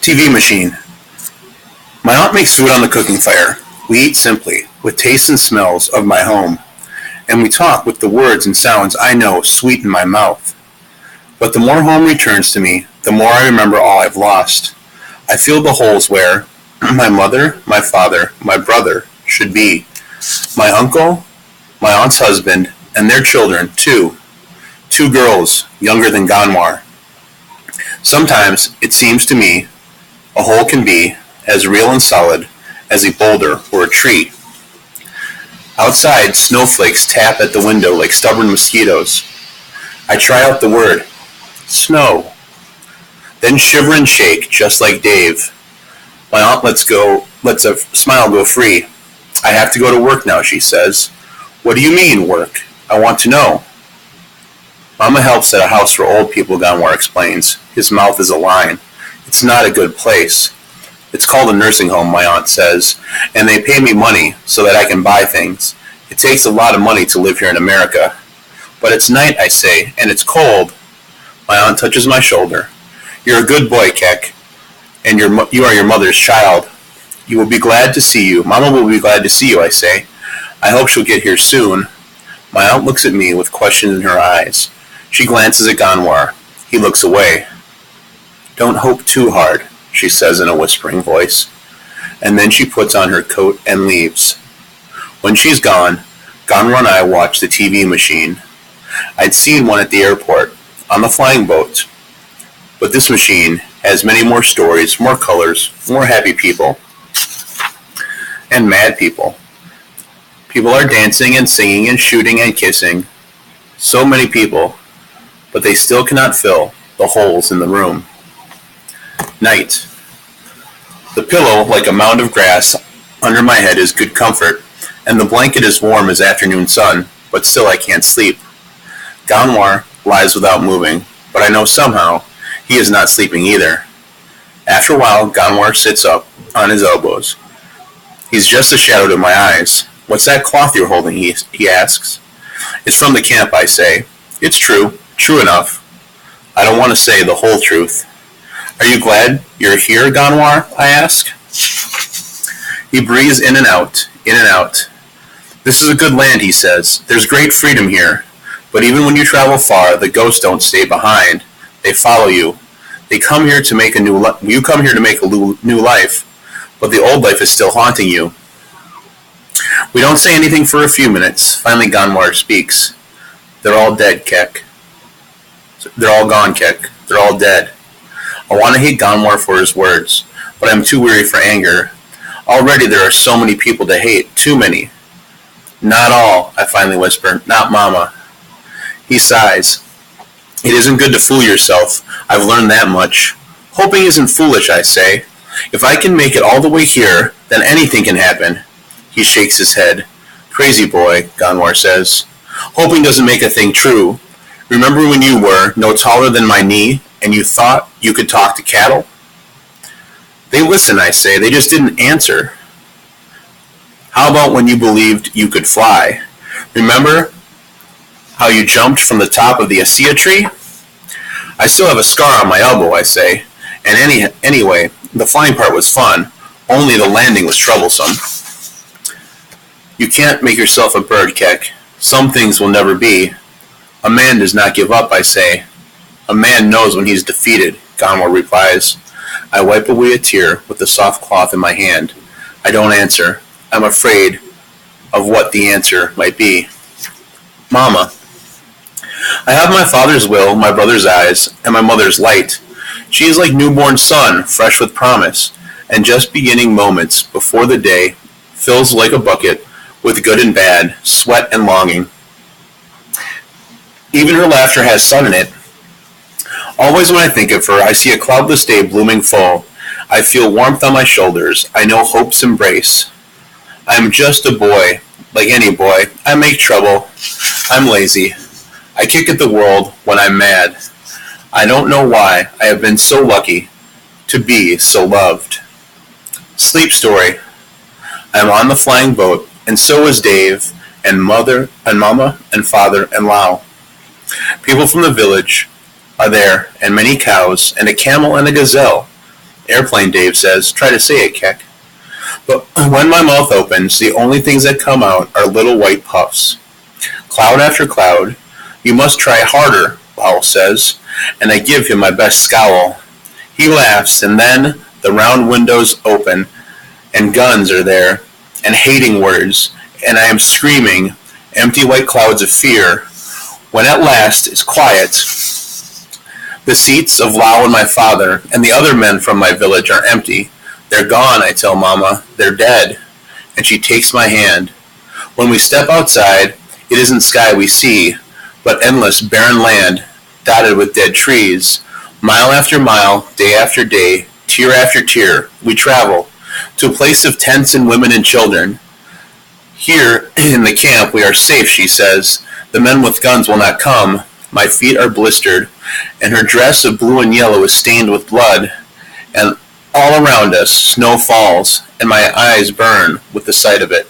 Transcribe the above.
TV machine. My aunt makes food on the cooking fire. We eat simply, with tastes and smells of my home, and we talk with the words and sounds I know sweeten my mouth. But the more home returns to me, the more I remember all I've lost. I feel the holes where my mother, my father, my brother should be. My uncle, my aunt's husband, and their children, too. Two girls, younger than Ganwar. Sometimes, it seems to me, a hole can be as real and solid as a boulder or a tree. Outside, snowflakes tap at the window like stubborn mosquitoes. I try out the word, snow, then shiver and shake just like Dave. My aunt lets a smile go free. I have to go to work now, she says. What do you mean, work? I want to know. Mama helps at a house for old people, Ganwar explains. His mouth is a line. It's not a good place. It's called a nursing home, my aunt says, and they pay me money so that I can buy things. It takes a lot of money to live here in America. But it's night, I say, and it's cold. My aunt touches my shoulder. You're a good boy, Keck, and you are your mother's child. You will be glad to see you. Mama will be glad to see you, I say. I hope she'll get here soon. My aunt looks at me with questions in her eyes. She glances at Ganwar. He looks away. Don't hope too hard, she says in a whispering voice. And then she puts on her coat and leaves. When she's gone, Ganwar and I watch the TV machine. I'd seen one at the airport, on the flying boat. But this machine has many more stories, more colors, more happy people. And mad people. People are dancing and singing and shooting and kissing. So many people, but they still cannot fill the holes in the room. Night. The pillow, like a mound of grass under my head, is good comfort, and the blanket is warm as afternoon sun, but still I can't sleep. Ganwar lies without moving, but I know somehow he is not sleeping either. After a while, Ganwar sits up on his elbows. He's just a shadow to my eyes. What's that cloth you're holding, he asks. It's from the camp, I say. It's true enough. I don't want to say the whole truth. Are you glad you're here, Ganwar? I ask. He breathes in and out, in and out. This is a good land, he says. There's great freedom here. But even when you travel far, the ghosts don't stay behind. They follow you. You come here to make a new life, but the old life is still haunting you. We don't say anything for a few minutes. Finally, Ganwar speaks. They're all dead, Keck. They're all gone, Keck. They're all dead. I want to hate Ganwar for his words, but I'm too weary for anger. Already there are so many people to hate, too many. Not all, I finally whisper. Not Mama. He sighs. It isn't good to fool yourself. I've learned that much. Hoping isn't foolish, I say. If I can make it all the way here, then anything can happen. He shakes his head. Crazy boy, Ganwar says. Hoping doesn't make a thing true. Remember when you were no taller than my knee, and you thought you could talk to cattle? They listen, I say. They just didn't answer. How about when you believed you could fly? Remember how you jumped from the top of the acacia tree? I still have a scar on my elbow, I say. And anyway, the flying part was fun. Only the landing was troublesome. You can't make yourself a bird, Keck. Some things will never be. A man does not give up, I say. A man knows when he's defeated, Ganwar replies. I wipe away a tear with the soft cloth in my hand. I don't answer. I'm afraid of what the answer might be. Mama. I have my father's will, my brother's eyes, and my mother's light. She is like newborn sun, fresh with promise, and just beginning moments before the day fills like a bucket with good and bad, sweat and longing. Even her laughter has sun in it. Always when I think of her, I see a cloudless day blooming full. I feel warmth on my shoulders. I know hope's embrace. I am just a boy, like any boy. I make trouble. I'm lazy. I kick at the world when I'm mad. I don't know why I have been so lucky to be so loved. Sleep story. I am on the flying boat, and so is Dave, and Mother, and Mama, and Father, and Lau. People from the village are there, and many cows, and a camel and a gazelle. Airplane, Dave says. Try to say it, Keck. But when my mouth opens, the only things that come out are little white puffs. Cloud after cloud. You must try harder, Powell says, and I give him my best scowl. He laughs, and then the round windows open, and guns are there, and hating words, and I am screaming, empty white clouds of fear, when at last it's quiet. The seats of Lau and my father, and the other men from my village are empty. They're gone, I tell Mama. They're dead. And she takes my hand. When we step outside, it isn't sky we see, but endless barren land, dotted with dead trees. Mile after mile, day after day, tier after tier, we travel, to a place of tents and women and children. Here, in the camp, we are safe, she says. The men with guns will not come. My feet are blistered, and her dress of blue and yellow is stained with blood, and all around us snow falls, and my eyes burn with the sight of it.